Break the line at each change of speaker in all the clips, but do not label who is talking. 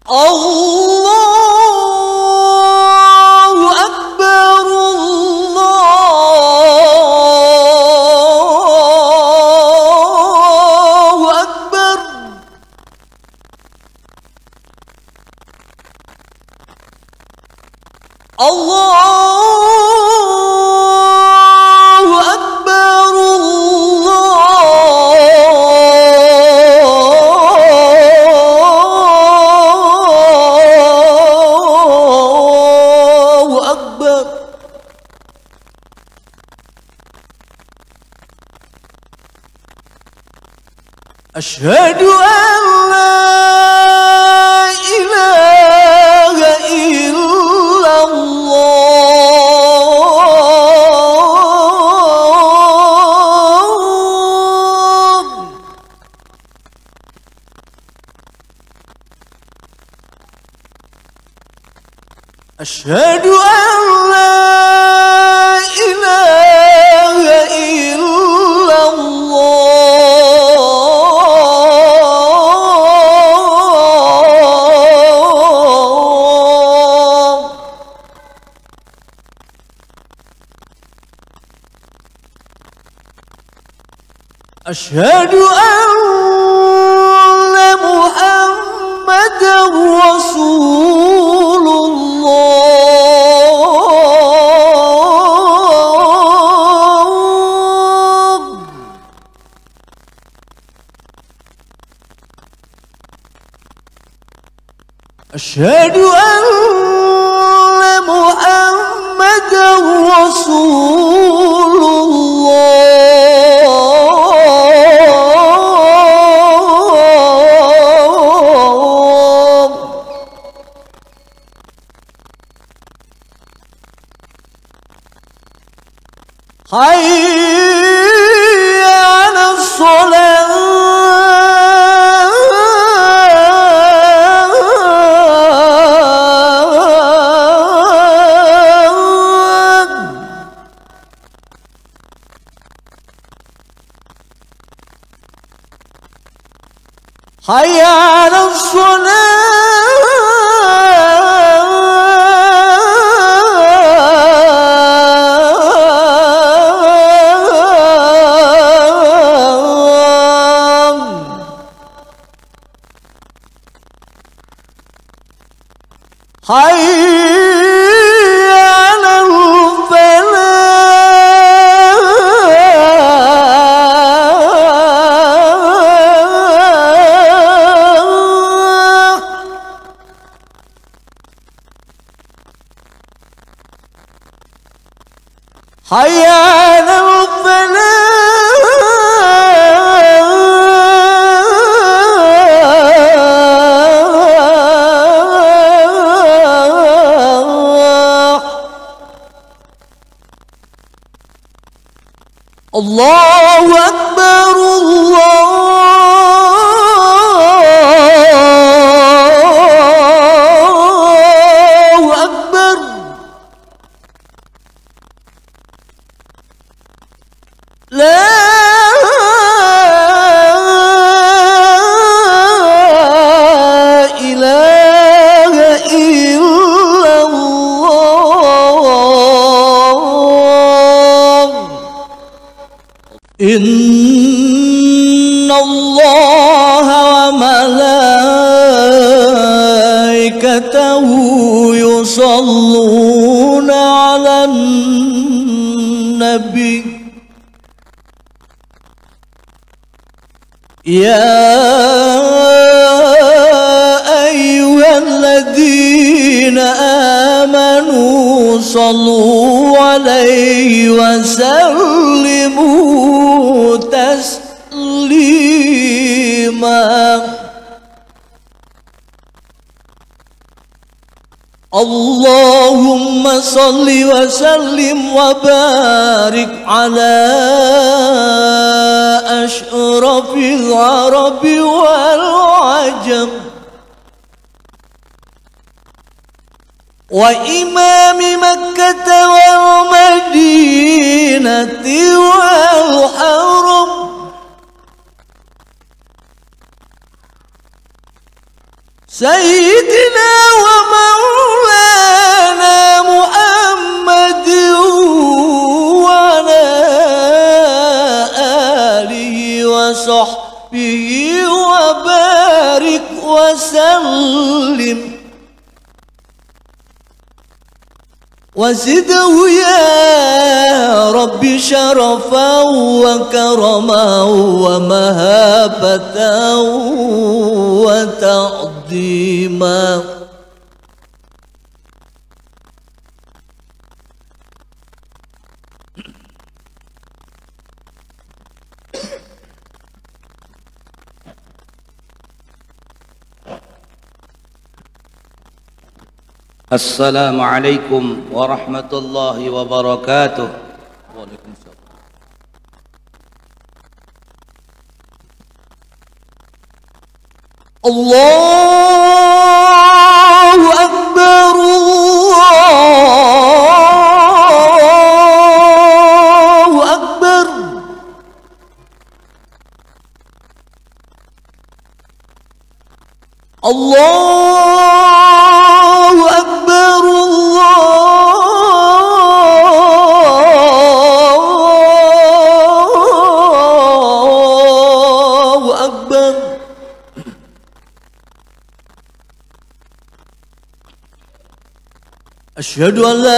Allahu Akbar, Allahu Akbar. Allahu Akbar, Allahu Akbar. Asyhadu an la ilaha illallah. Asyhadu an la ilaha illallah. Asyhadu anna Muhammadar Rasulullah. Asyhadu anna Muhammadar Rasulullah. Hayya 'alas shalah. Hayya 'alas shalah. Hayya 'alal falah. Hayya 'alal falah. Allahu Akbar, Allahu Akbar. La ilaha illallah. Inna Allaha wa malaikatahu yusalluna 'alan nabi. Ya ayyuhalladzina amanu sallu 'alaihi wa sallimu taslima. Allahumma salli wa sallim wa barik ala ashrafil arabi wal ajam wa imami Makkah wal Madinati wal haram سيدنا ومولانا محمد وعلى آله وصحبه وبارك وسلم وزده يا رب شرفا وكرما ومهابة وتعظيما.
Assalamualaikum warahmatullahi wabarakatuh. Waalaikumsalam.
Allahu Akbar, Allahu Akbar. Allahu Akbar, Allahu Akbar. Asyhadu an la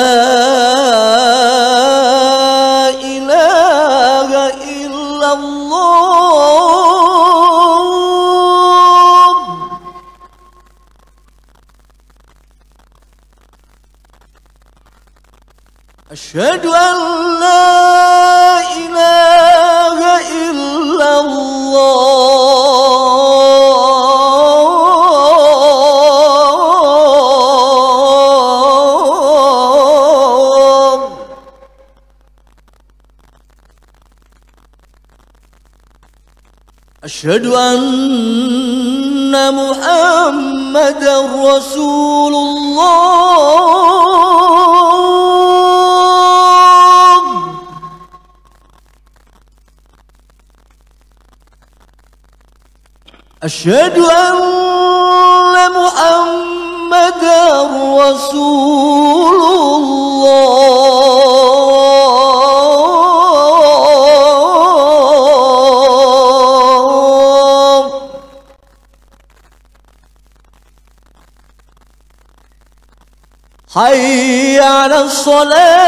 ilaha illallah. Asyhadu an la ilaha illallah. Asyhadu anna Muhammadar Rasulullah. Asyhadu anna Muhammadar Rasulullah. Hayya 'alas shalah.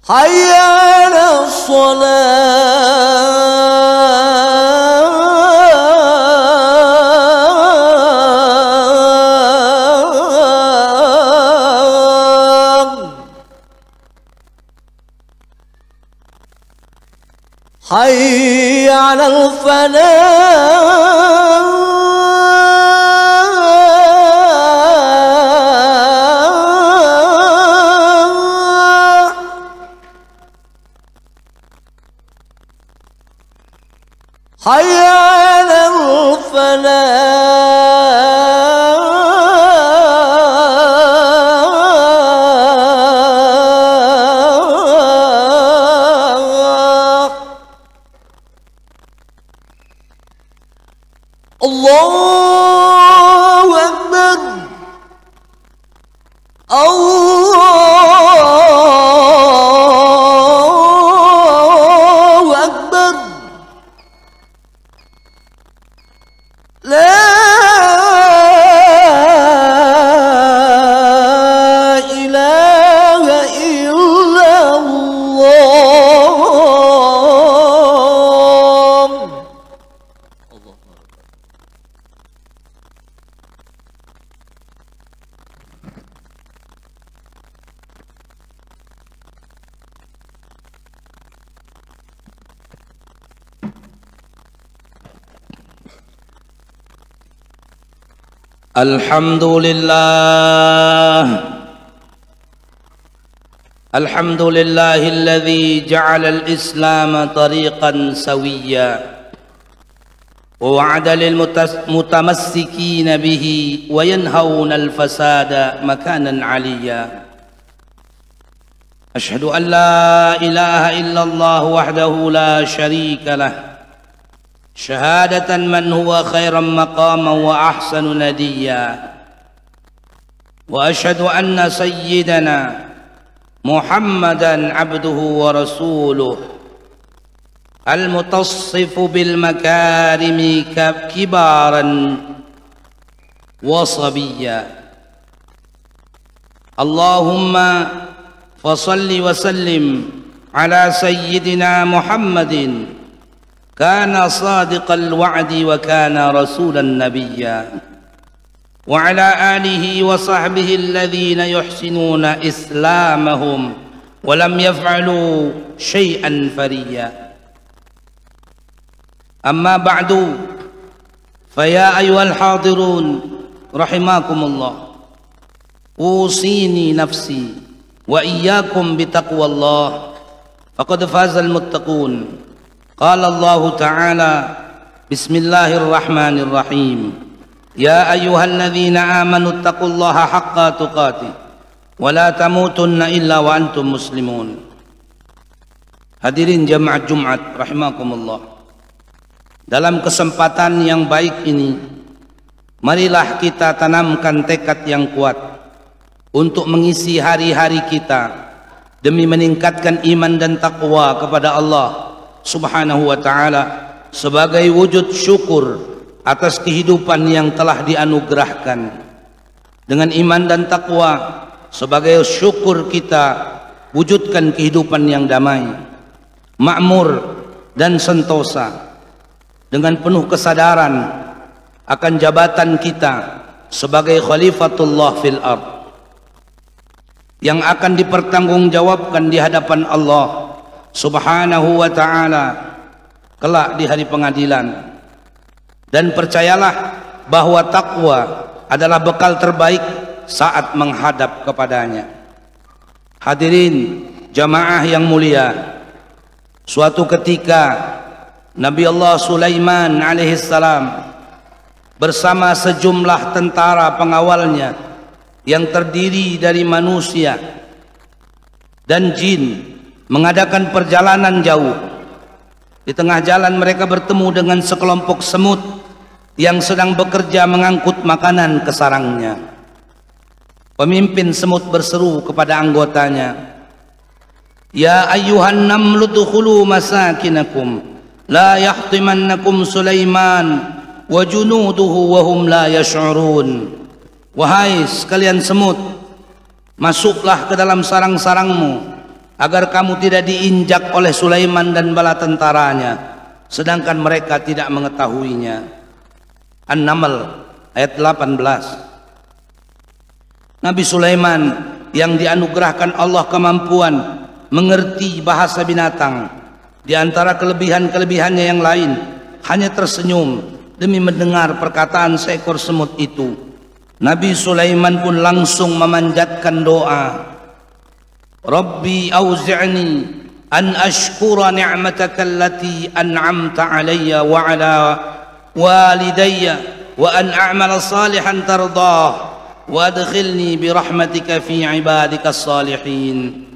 Hayya 'alas shalah. Hayya 'alal falah. Hayya 'alal falah. Allahu Akbar, Allahu Akbar. La ilaha illallah.
Alhamdulillahilladzi ja'ala al-Islam tariqan sawiyya ووعد للمتمسكين به وينهون الفساد مكانا عليا. أشهد أن لا إله إلا الله وحده لا شريك له شهادة من هو خيرا مقاما وأحسن نديا. وأشهد أن سيدنا محمدا عبده ورسوله المتصف بالمكارم كبارا وصبيا. اللهم فصل وسلم على سيدنا محمد كان صادق الوعد وكان رسولا نبيا، وعلى آله وصحبه الذين يحسنون إسلامهم ولم يفعلوا شيئا فريا. أما بعد، فيا أيها الحاضرون رحمكم الله، أوصيني نفسي وإياكم بتقوى الله فقد فاز المتقون. قال الله تعالى: بسم الله الرحمن الرحيم، يا أيها الذين آمنوا اتقوا الله حق تقاته ولا تموتن إلا وأنتم مسلمون. Hadirin jamaah Jumat rahimakumullah, dalam kesempatan yang baik ini, marilah kita tanamkan tekad yang kuat untuk mengisi hari-hari kita demi meningkatkan iman dan takwa kepada Allah Subhanahu wa ta'ala sebagai wujud syukur atas kehidupan yang telah dianugerahkan. Dengan iman dan takwa sebagai syukur kita wujudkan kehidupan yang damai, makmur dan sentosa, dengan penuh kesadaran akan jabatan kita sebagai khalifatullah fil ard yang akan dipertanggungjawabkan di hadapan Allah Subhanahu wa ta'ala kelak di hari pengadilan. Dan percayalah bahwa takwa adalah bekal terbaik saat menghadap kepadanya. Hadirin jamaah yang mulia, suatu ketika Nabi Allah Sulaiman alaihissalam bersama sejumlah tentara pengawalnya yang terdiri dari manusia dan jin mengadakan perjalanan jauh. Di tengah jalan mereka bertemu dengan sekelompok semut yang sedang bekerja mengangkut makanan ke sarangnya. Pemimpin semut berseru kepada anggotanya, "Ya ayyuhan namlu dukhulu masakinakum la yahtimannakum Sulaiman wa junuduhu wa hum la yash'urun." Wahai sekalian semut, masuklah ke dalam sarang-sarangmu agar kamu tidak diinjak oleh Sulaiman dan bala tentaranya sedangkan mereka tidak mengetahuinya. An-Naml ayat 18. Nabi Sulaiman yang dianugerahkan Allah kemampuan mengerti bahasa binatang, di antara kelebihan-kelebihannya yang lain hanya tersenyum demi mendengar perkataan seekor semut itu. Nabi Sulaiman pun langsung memanjatkan doa, Rabbi auzi'ni an ashkura ni'mataka allati an'amta alayya wa ala walidayya wa an a'mala salihan tardah wa adkhilni bi rahmatika fi ibadikas salihin.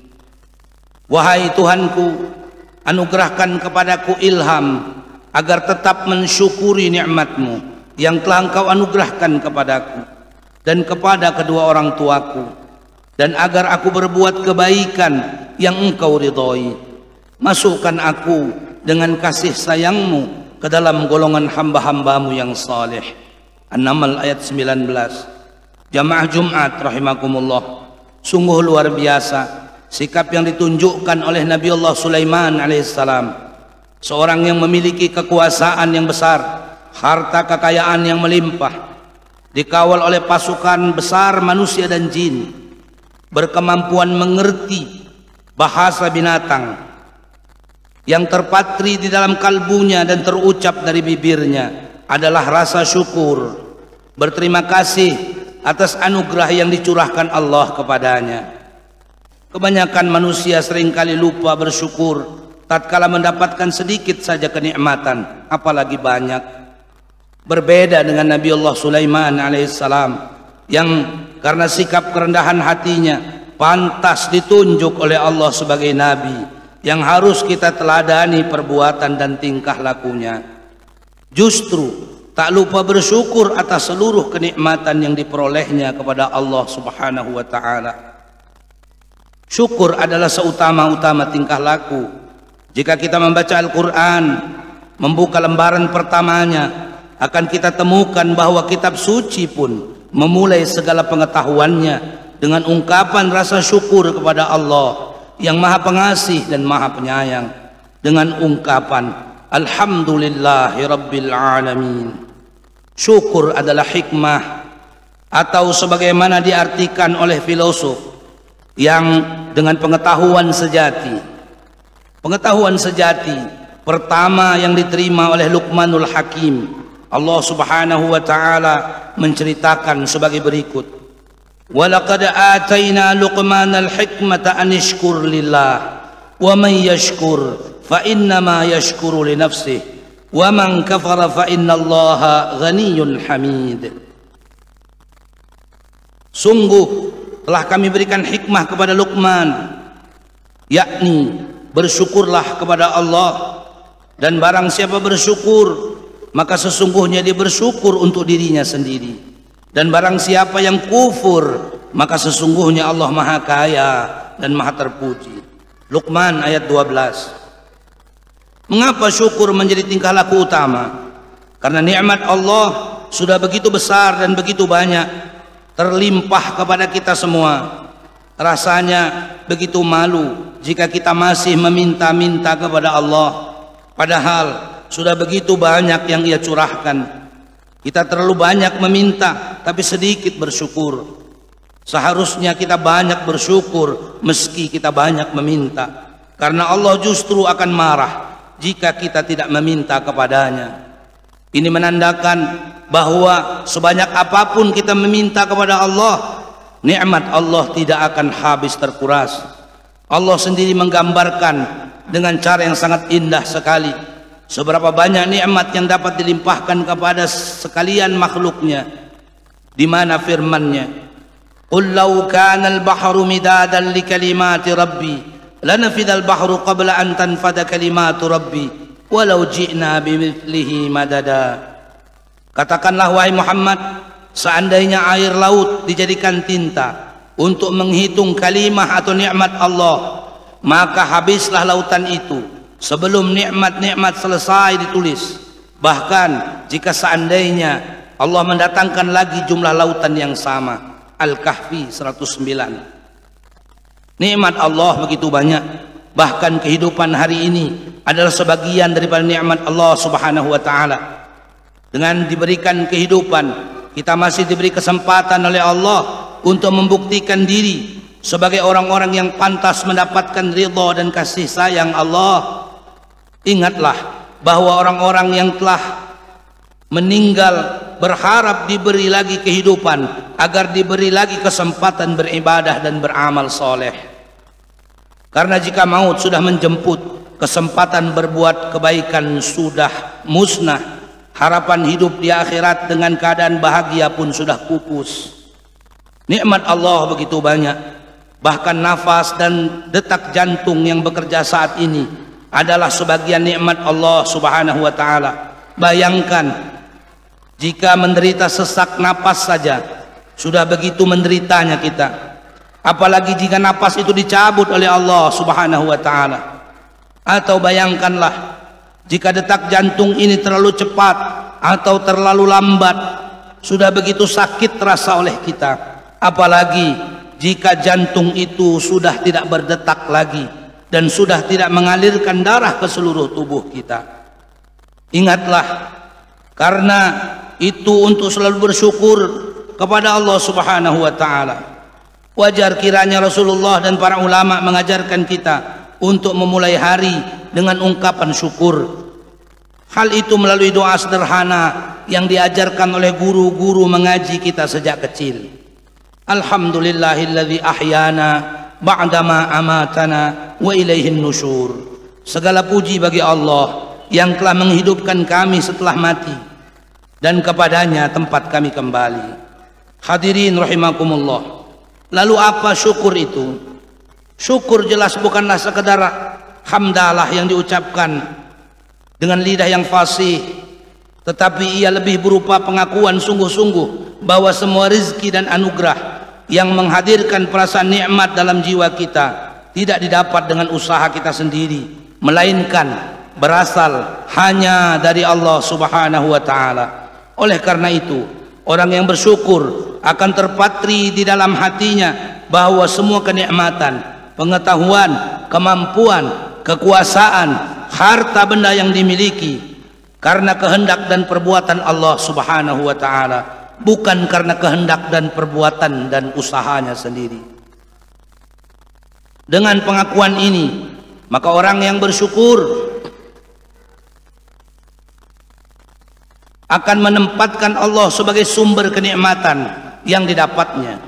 Wahai Tuhanku, anugerahkan kepadaku ilham agar tetap mensyukuri nikmat-Mu yang telah Engkau anugerahkan kepadaku dan kepada kedua orang tuaku, dan agar aku berbuat kebaikan yang Engkau ridhoi. Masukkan aku dengan kasih sayang-Mu ke dalam golongan hamba-hamba-Mu yang saleh. An-Naml ayat 19. Jamaah Jumat rahimakumullah, sungguh luar biasa sikap yang ditunjukkan oleh Nabi Allah Sulaiman alaihissalam, seorang yang memiliki kekuasaan yang besar, harta kekayaan yang melimpah, dikawal oleh pasukan besar manusia dan jin, berkemampuan mengerti bahasa binatang, yang terpatri di dalam kalbunya dan terucap dari bibirnya adalah rasa syukur, berterima kasih atas anugerah yang dicurahkan Allah kepadanya. Kebanyakan manusia seringkali lupa bersyukur tatkala mendapatkan sedikit saja kenikmatan, apalagi banyak. berbeda dengan Nabi Allah Sulaiman alaihissalam yang karena sikap kerendahan hatinya pantas ditunjuk oleh Allah sebagai nabi yang harus kita teladani perbuatan dan tingkah lakunya. Justru tak lupa bersyukur atas seluruh kenikmatan yang diperolehnya kepada Allah Subhanahu wa taala. Syukur adalah seutama-utama tingkah laku. Jika kita membaca Al-Quran, membuka lembaran pertamanya, akan kita temukan bahwa kitab suci pun memulai segala pengetahuannya dengan ungkapan rasa syukur kepada Allah yang Maha Pengasih dan Maha Penyayang, dengan ungkapan Alhamdulillahi Rabbil Alamin. Syukur adalah hikmah, atau sebagaimana diartikan oleh filosof, yang dengan pengetahuan sejati. Pengetahuan sejati pertama yang diterima oleh Luqmanul Hakim, Allah Subhanahu wa taala menceritakan sebagai berikut: "Walaqad ataina Luqmanal hikmata an yashkur lillah, wa man yashkur fa innama yashkuru li nafsihi, wa man kafara fa innallaha ghaniyyun hamid." Sungguh telah kami berikan hikmah kepada Luqman, yakni bersyukurlah kepada Allah, dan barang siapa bersyukur maka sesungguhnya dia bersyukur untuk dirinya sendiri, dan barang siapa yang kufur maka sesungguhnya Allah Maha Kaya dan Maha Terpuji. Luqman ayat 12. Mengapa syukur menjadi tingkah laku utama? Karena nikmat Allah sudah begitu besar dan begitu banyak, terlimpah kepada kita semua. Rasanya begitu malu jika kita masih meminta-minta kepada Allah, padahal sudah begitu banyak yang Ia curahkan. Kita terlalu banyak meminta tapi sedikit bersyukur. Seharusnya kita banyak bersyukur meski kita banyak meminta, karena Allah justru akan marah jika kita tidak meminta kepadanya. Ini menandakan bahwa sebanyak apapun kita meminta kepada Allah, nikmat Allah tidak akan habis terkuras. Allah sendiri menggambarkan dengan cara yang sangat indah sekali seberapa banyak nikmat yang dapat dilimpahkan kepada sekalian makhluknya, di mana firman-Nya, "Qul law kana al-bahru midadan li kalimati rabbi lanafidha al-bahru qabla an tanfada kalimatu rabbi walau ji'na bimithlihi madada." Katakanlah wahai Muhammad, seandainya air laut dijadikan tinta untuk menghitung kalimah atau nikmat Allah, maka habislah lautan itu sebelum nikmat-nikmat selesai ditulis. Bahkan jika seandainya Allah mendatangkan lagi jumlah lautan yang sama. Al-Kahfi 109. Nikmat Allah begitu banyak, bahkan kehidupan hari ini adalah sebagian daripada nikmat Allah Subhanahu wa taala. Dengan diberikan kehidupan, kita masih diberi kesempatan oleh Allah untuk membuktikan diri sebagai orang-orang yang pantas mendapatkan ridha dan kasih sayang Allah. Ingatlah bahwa orang-orang yang telah meninggal berharap diberi lagi kehidupan agar diberi lagi kesempatan beribadah dan beramal soleh. Karena jika maut sudah menjemput, kesempatan berbuat kebaikan sudah musnah. Harapan hidup di akhirat dengan keadaan bahagia pun sudah pupus. Nikmat Allah begitu banyak, bahkan nafas dan detak jantung yang bekerja saat ini adalah sebagian nikmat Allah Subhanahu wa taala. Bayangkan jika menderita sesak napas saja sudah begitu menderitanya kita, apalagi jika napas itu dicabut oleh Allah Subhanahu wa taala. Atau bayangkanlah jika detak jantung ini terlalu cepat atau terlalu lambat, sudah begitu sakit terasa oleh kita, apalagi jika jantung itu sudah tidak berdetak lagi dan sudah tidak mengalirkan darah ke seluruh tubuh kita. Ingatlah, karena itu untuk selalu bersyukur kepada Allah Subhanahu wa taala. Wajar kiranya Rasulullah dan para ulama mengajarkan kita untuk memulai hari dengan ungkapan syukur. Hal itu melalui doa sederhana yang diajarkan oleh guru-guru mengaji kita sejak kecil. Alhamdulillahilladzi ahyana ba'dama amatana wa ilaihin nusyur. Segala puji bagi Allah yang telah menghidupkan kami setelah mati, dan kepadanya tempat kami kembali. Hadirin rahimakumullah. Lalu apa syukur itu? Syukur jelas bukanlah sekedar hamdalah yang diucapkan dengan lidah yang fasih, tetapi ia lebih berupa pengakuan sungguh-sungguh bahwa semua rezeki dan anugerah yang menghadirkan perasaan nikmat dalam jiwa kita tidak didapat dengan usaha kita sendiri, melainkan berasal hanya dari Allah Subhanahu wa taala. Oleh karena itu, orang yang bersyukur akan terpatri di dalam hatinya bahwa semua kenikmatan, pengetahuan, kemampuan, kekuasaan, harta benda yang dimiliki karena kehendak dan perbuatan Allah Subhanahu wa taala, bukan karena kehendak dan perbuatan dan usahanya sendiri. Dengan pengakuan ini, maka orang yang bersyukur akan menempatkan Allah sebagai sumber kenikmatan yang didapatnya.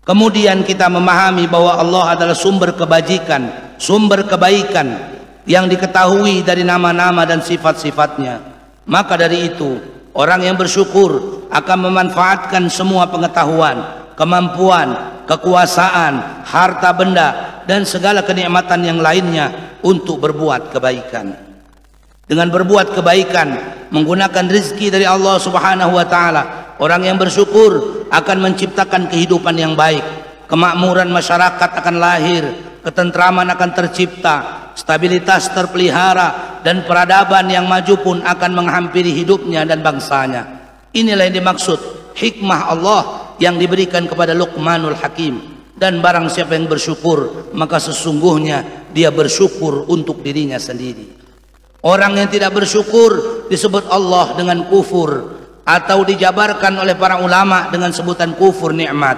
Kemudian kita memahami bahwa Allah adalah sumber kebajikan, sumber kebaikan yang diketahui dari nama-nama dan sifat-sifatnya. Maka dari itu, orang yang bersyukur akan memanfaatkan semua pengetahuan, kemampuan, kekuasaan, harta benda, dan segala kenikmatan yang lainnya untuk berbuat kebaikan. Dengan berbuat kebaikan, menggunakan rezeki dari Allah Subhanahu wa taala, orang yang bersyukur akan menciptakan kehidupan yang baik. Kemakmuran masyarakat akan lahir, ketentraman akan tercipta, stabilitas terpelihara, dan peradaban yang maju pun akan menghampiri hidupnya dan bangsanya. Inilah yang dimaksud hikmah Allah yang diberikan kepada Luqmanul Hakim. Dan barang siapa yang bersyukur, maka sesungguhnya dia bersyukur untuk dirinya sendiri. Orang yang tidak bersyukur disebut Allah dengan kufur, atau dijabarkan oleh para ulama dengan sebutan kufur nikmat.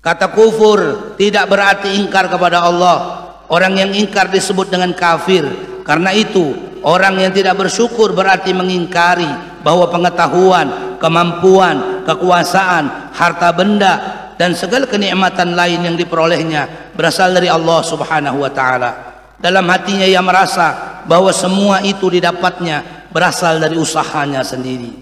Kata kufur tidak berarti ingkar kepada Allah. Orang yang ingkar disebut dengan kafir. Karena itu, orang yang tidak bersyukur berarti mengingkari bahwa pengetahuan, kemampuan, kekuasaan, harta benda, dan segala kenikmatan lain yang diperolehnya berasal dari Allah Subhanahu wa taala. Dalam hatinya ia merasa bahwa semua itu didapatnya berasal dari usahanya sendiri.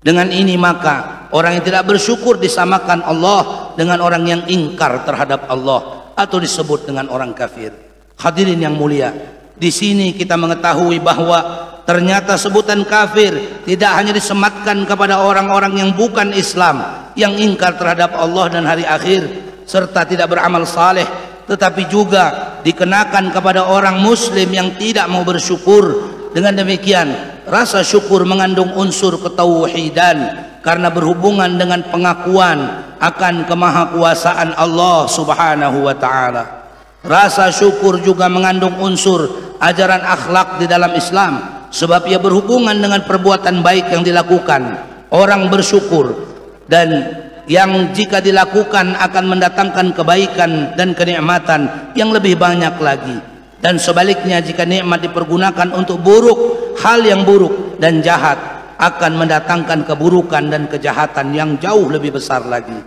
Dengan ini maka orang yang tidak bersyukur disamakan Allah dengan orang yang ingkar terhadap Allah, atau disebut dengan orang kafir. Hadirin yang mulia, di sini kita mengetahui bahwa ternyata sebutan kafir tidak hanya disematkan kepada orang-orang yang bukan Islam, yang ingkar terhadap Allah dan hari akhir serta tidak beramal saleh, tetapi juga dikenakan kepada orang muslim yang tidak mau bersyukur. Dengan demikian, rasa syukur mengandung unsur ketauhidan karena berhubungan dengan pengakuan akan kemahakuasaan Allah Subhanahu wa taala. Rasa syukur juga mengandung unsur ajaran akhlak di dalam Islam, sebab ia berhubungan dengan perbuatan baik yang dilakukan orang bersyukur, dan yang jika dilakukan akan mendatangkan kebaikan dan kenikmatan yang lebih banyak lagi. Dan sebaliknya, jika nikmat dipergunakan untuk buruk, hal yang buruk dan jahat akan mendatangkan keburukan dan kejahatan yang jauh lebih besar lagi.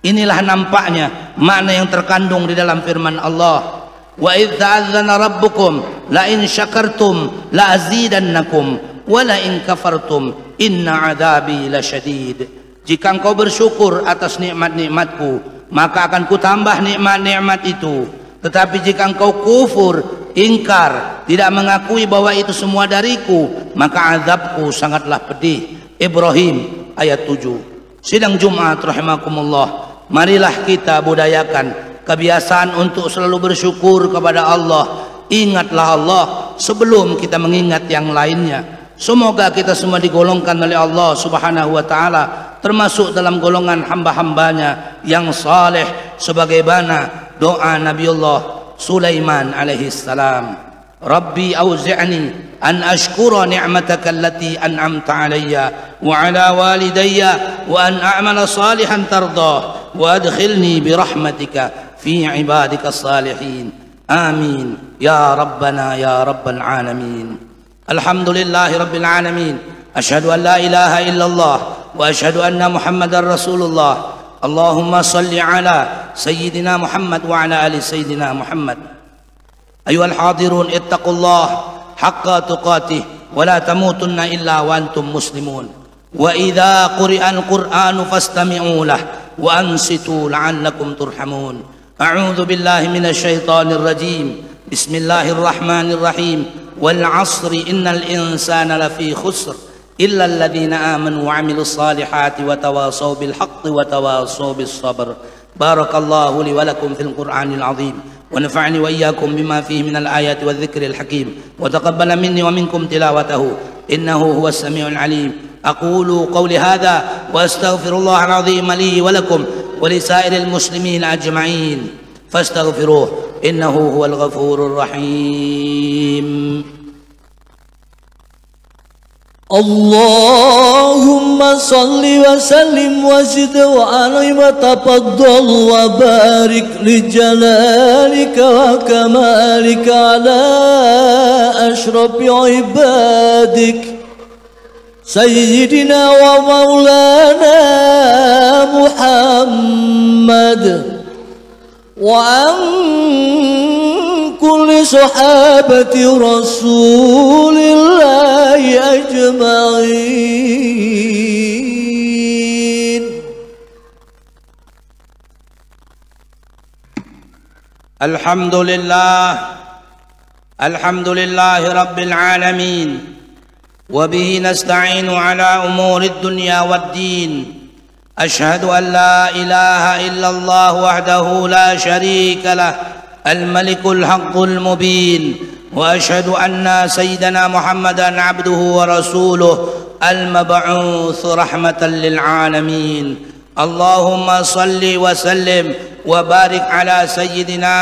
Inilah nampaknya makna yang terkandung di dalam firman Allah, wa idz ta'adzana rabbukum la in syakartum la azidannakum wa la in kafartum inna 'adzabi lasyadid. Jika engkau bersyukur atas nikmat-nikmatku, maka akan kutambah nikmat-nikmat itu. Tetapi jika engkau kufur, ingkar, tidak mengakui bahwa itu semua dariku, maka azabku sangatlah pedih. Ibrahim ayat 7. Sidang Jumat rahimakumullah, marilah kita budayakan kebiasaan untuk selalu bersyukur kepada Allah. Ingatlah Allah sebelum kita mengingat yang lainnya. Semoga kita semua digolongkan oleh Allah Subhanahu wa taala termasuk dalam golongan hamba-hambanya yang saleh, sebagaimana doa Nabiullah Sulaiman alaihi salam. Rabbi auzi'ni an ashkura ni'mataka allati an'amta alayya wa ala walidayya wa an a'mala salihan tardah wa adkhilni bi rahmatika fi ibadika salihin. Amin ya rabbana ya rabbal alamin. Alhamdulillahi rabbil alamin. Asyhadu an la ilaha illallah wa asyhadu anna Muhammadar Rasulullah. Allahumma salli ala sayyidina Muhammad wa ala ali sayyidina Muhammad. Ayuhal hadirun, ittaqullah haqqa tuqatih ولا تموتن إلا وأنتم مسلمون وإذا قرئ القرآن فاستمعوا له وأنصتوا لعلكم ترحمون أعوذ بالله من الشيطان الرجيم بسم الله الرحمن الرحيم والعصر إن الإنسان لفي خسر إلا الذين آمنوا وعملوا الصالحات وتواصوا بالحق وتواصوا بالصبر بارك الله لي ولكم في القرآن العظيم ونفعني وإياكم بما فيه من الآيات والذكر الحكيم وتقبل مني ومنكم تلاوته إنه هو السميع العليم أقول قولي هذا وأستغفر الله العظيم لي ولكم ولسائر المسلمين أجمعين فاستغفروه إنه هو الغفور الرحيم.
اللهم صل وسلم وزد وأنعم وتفضل وبارك لجلالك وكمالك على أشرف عبادك سيدنا ومولانا محمد وعن كل صحابة رسول الله أجمعين.
الحمد لله رب العالمين وبه نستعين على أمور الدنيا والدين أشهد أن لا إله إلا الله وحده لا شريك له الملك الحق المبين وأشهد أن سيدنا محمدا عبده ورسوله المبعوث رحمة للعالمين اللهم صل وسلم وبارك على سيدنا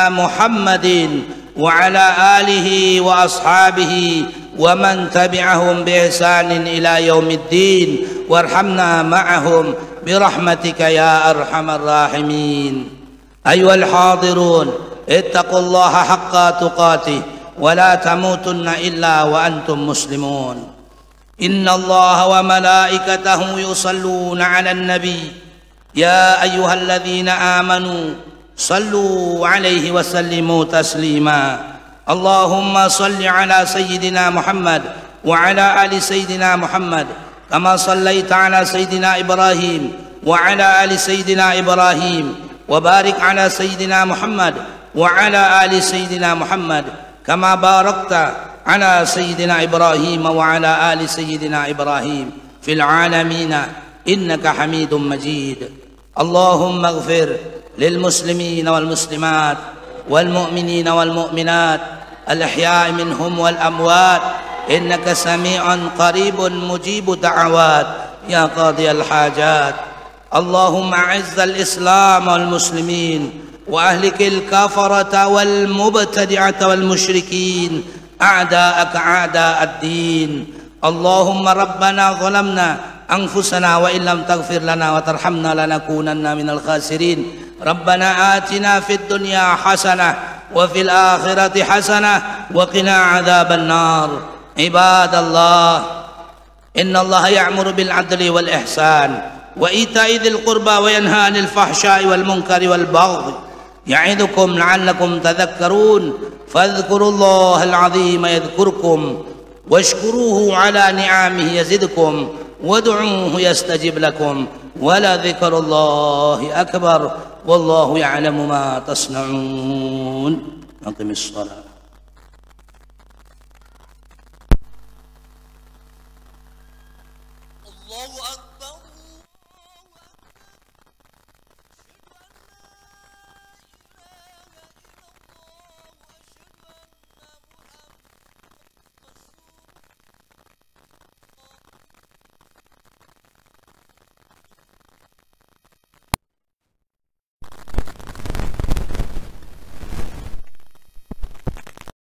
محمد وعلى آله وأصحابه ومن تبعهم بإحسان إلى يوم الدين وارحمنا معهم برحمتك يا أرحم الراحمين. أيها الحاضرون اتقوا الله حق تقاته ولا تموتن إلا وأنتم مسلمون. إن الله وملائكته يصلون على النبي يا أيها الذين آمنوا صلوا عليه وسلموا تسليما. اللهم صل على سيدنا محمد وعلى آل سيدنا محمد كما صليت على سيدنا إبراهيم وعلى آل سيدنا إبراهيم وبارك على سيدنا محمد وعلى آل سيدنا محمد كما باركت على سيدنا إبراهيم وعلى آل سيدنا إبراهيم في العالمين إنك حميد مجيد. اللهم اغفر للمسلمين والمسلمات والمؤمنين والمؤمنات الأحياء منهم والأموات إنك سميع قريب مجيب دعوات يا قاضي الحاجات. اللهم أعز الإسلام والمسلمين وأهلك الكفرة والمبتدعة والمشركين أعداءك أعداء الدين. اللهم ربنا ظلمنا أنفسنا وإن لم تغفر لنا وترحمنا لنكونن من الخاسرين. ربنا آتنا في الدنيا حسنة وفي الآخرة حسنة وقنا عذاب النار. عباد الله إن الله يأمر بالعدل والإحسان وإيتاء ذي القربى وينهى عن الفحشاء والمنكر والبغي يعظكم لعلكم تذكرون. فاذكروا الله العظيم يذكركم واشكروه على نعمه يزدكم وادعوه يستجب لكم ولذكر الله أكبر والله يعلم ما تصنعون. أقم الصلاة.